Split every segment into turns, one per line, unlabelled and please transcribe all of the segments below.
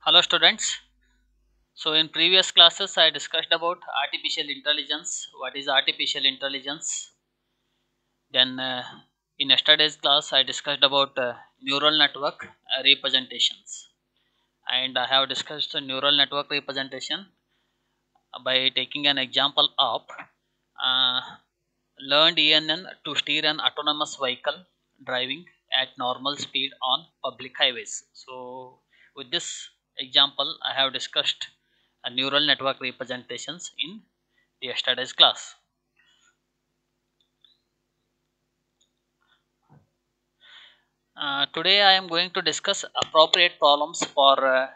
Hello students. So in previous classes I discussed about artificial intelligence. What is artificial intelligence? Then in yesterday's class I discussed about neural network representations. And I have discussed the neural network representation by taking an example of uh, learned ENN to steer an autonomous vehicle driving at normal speed on public highways. So, with this example, I have discussed neural network representations in yesterday's class. Today, I am going to discuss appropriate problems for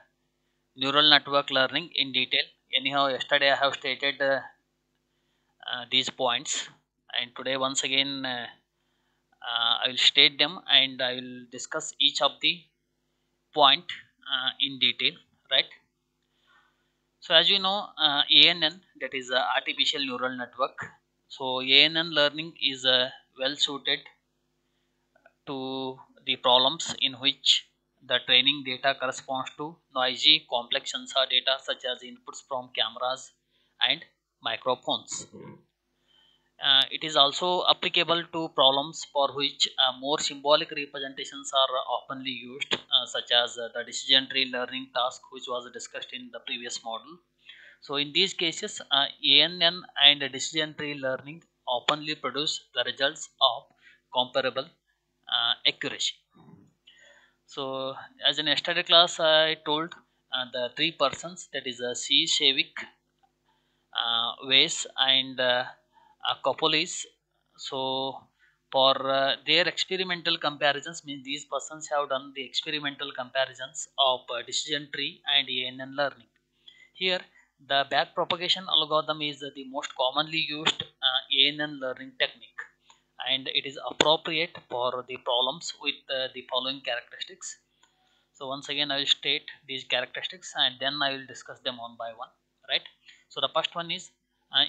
neural network learning in detail. Anyhow, yesterday I have stated these points, and today, once again, I will state them and I will discuss each of the point in detail, right? So as you know, ANN, that is artificial neural network. So ANN learning is well suited to the problems in which the training data corresponds to noisy complex sensor data such as inputs from cameras and microphones. It is also applicable to problems for which more symbolic representations are oftenly used, such as the decision tree learning task, which was discussed in the previous model. So, in these cases, ANN and decision tree learning openly produce the results of comparable accuracy. So, as in yesterday class, I told the three persons, that is C. Shavik, Weiss and Copolis. So for their experimental comparisons, means these persons have done the experimental comparisons of decision tree and ANN learning. Here, the back propagation algorithm is the most commonly used ANN learning technique, and it is appropriate for the problems with the following characteristics. So once again I will state these characteristics and then I will discuss them one by one, right? So the first one is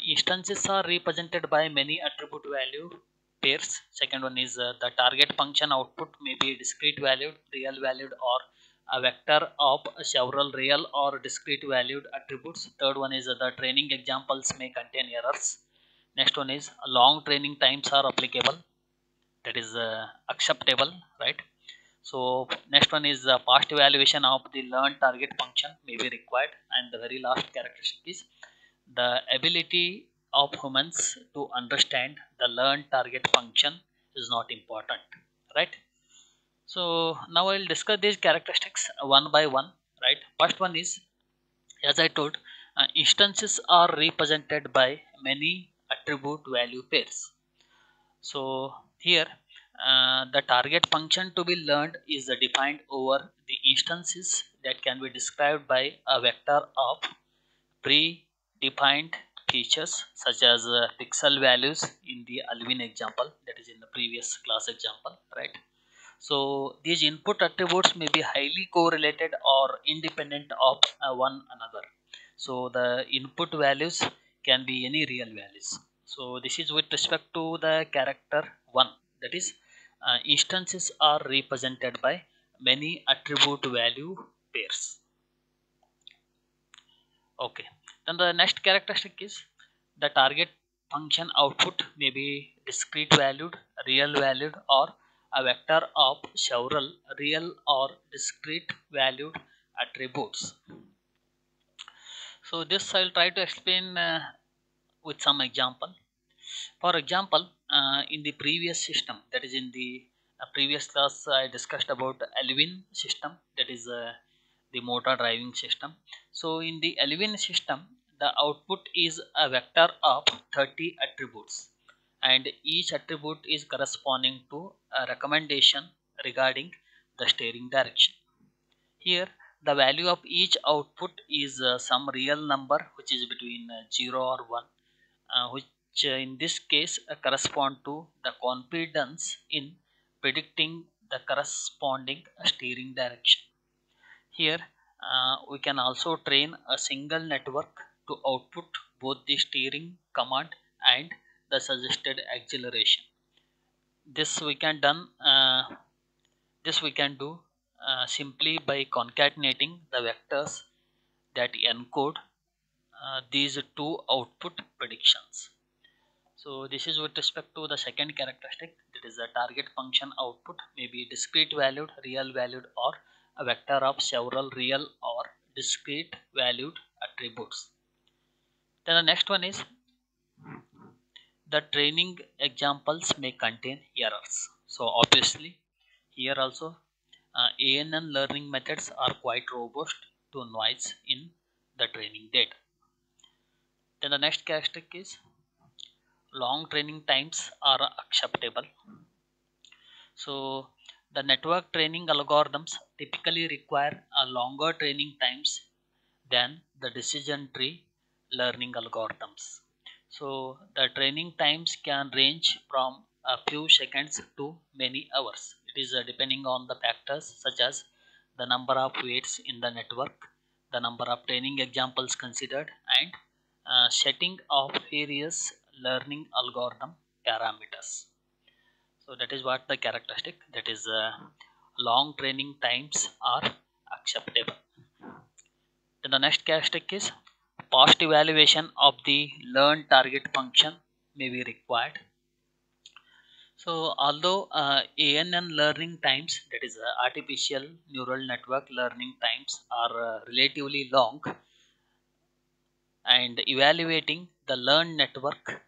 instances are represented by many attribute value pairs. Second one is the target function output may be discrete valued, real valued, or a vector of several real or discrete valued attributes. Third one is the training examples may contain errors. Next one is long training times are applicable, that is acceptable, right? So next one is the past evaluation of the learned target function may be required, and the very last characteristic is the ability of humans to understand the learned target function is not important, right? So now I'll discuss these characteristics one by one, right? First one is, as I told, instances are represented by many attribute value pairs. So here, the target function to be learned is defined over the instances that can be described by a vector of predefined features such as pixel values in the Alvin example, that is in the previous class example, right? So these input attributes may be highly correlated or independent of one another. So the input values can be any real values. So this is with respect to the character 1. That is, instances are represented by many attribute value pairs. Okay. Then the next characteristic is the target function output may be discrete valued, real valued, or a vector of several real or discrete valued attributes. So this I will try to explain with some example. For example, in the previous system, that is in the previous class, I discussed about Alvin system, that is the motor driving system. So in the Alvin system, the output is a vector of 30 attributes, and each attribute is corresponding to a recommendation regarding the steering direction. Here, the value of each output is some real number which is between 0 or 1, which in this case correspond to the confidence in predicting the corresponding steering direction. Here, we can also train a single network to output both the steering command and the suggested acceleration. This we can done. This we can do simply by concatenating the vectors that encode these two output predictions. So this is with respect to the second characteristic, that is the target function output may be discrete valued, real valued, or a vector of several real or discrete valued attributes. Then the next one is the training examples may contain errors. So obviously here also ANN learning methods are quite robust to noise in the training data. Then the next characteristic is long training times are acceptable. So the network training algorithms typically require a longer training times than the decision tree learning algorithms. So the training times can range from a few seconds to many hours. It is depending on the factors such as the number of weights in the network, the number of training examples considered, and setting of various learning algorithm parameters. So that is what the characteristic, that is long training times are acceptable. Then the next characteristic is post evaluation of the learn target function may be required. So although ANN learning times, that is artificial neural network learning times, are relatively long, and evaluating the learned network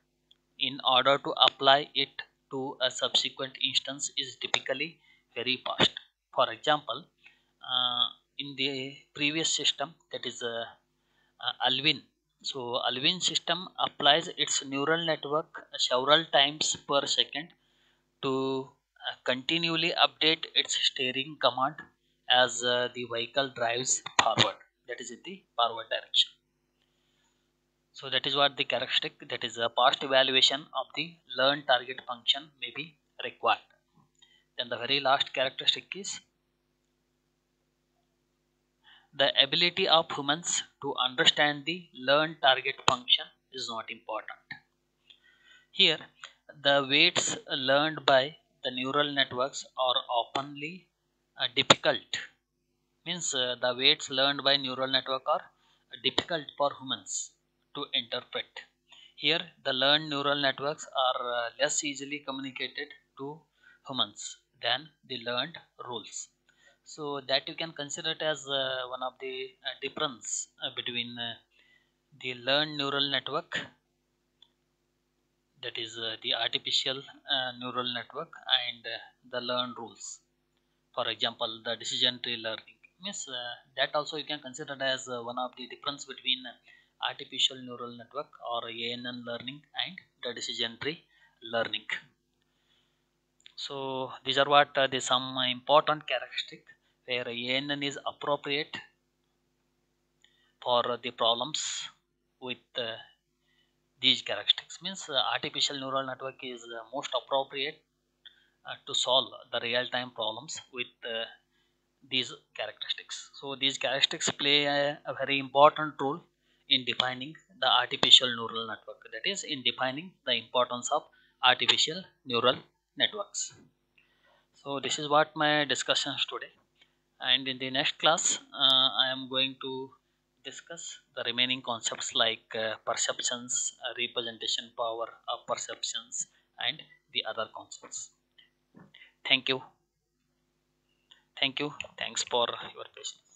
in order to apply it to a subsequent instance is typically very fast. For example, in the previous system, that is Alvin. So Alvin system applies its neural network several times per second to continually update its steering command as the vehicle drives forward. That is in the forward direction. So that is what the characteristic, that is a past evaluation of the learn target function may be required. Then the very last characteristic is the ability of humans to understand the learn target function is not important. Here, the weights learned by the neural networks are oftenly difficult. Means the weights learned by neural network are difficult for humans to interpret. Here, the learned neural networks are less easily communicated to humans than the learned rules. So that you can consider it as one of the difference between the learned neural network, that is the artificial neural network, and the learned rules. For example, the decision tree learning means that also you can consider it as one of the difference between artificial neural network or ANN learning and the decision tree learning. So these are what the some important characteristic where ANN is appropriate for the problems with these characteristics. Means artificial neural network is most appropriate to solve the real-time problems with these characteristics. So these characteristics play a very important role in defining the artificial neural network. That is, in defining the importance of artificial neural networks. So this is what my discussions today. And in the next class, I am going to discuss the remaining concepts like perceptions, representation power of perceptions, and the other concepts. Thank you. Thank you. Thanks for your patience.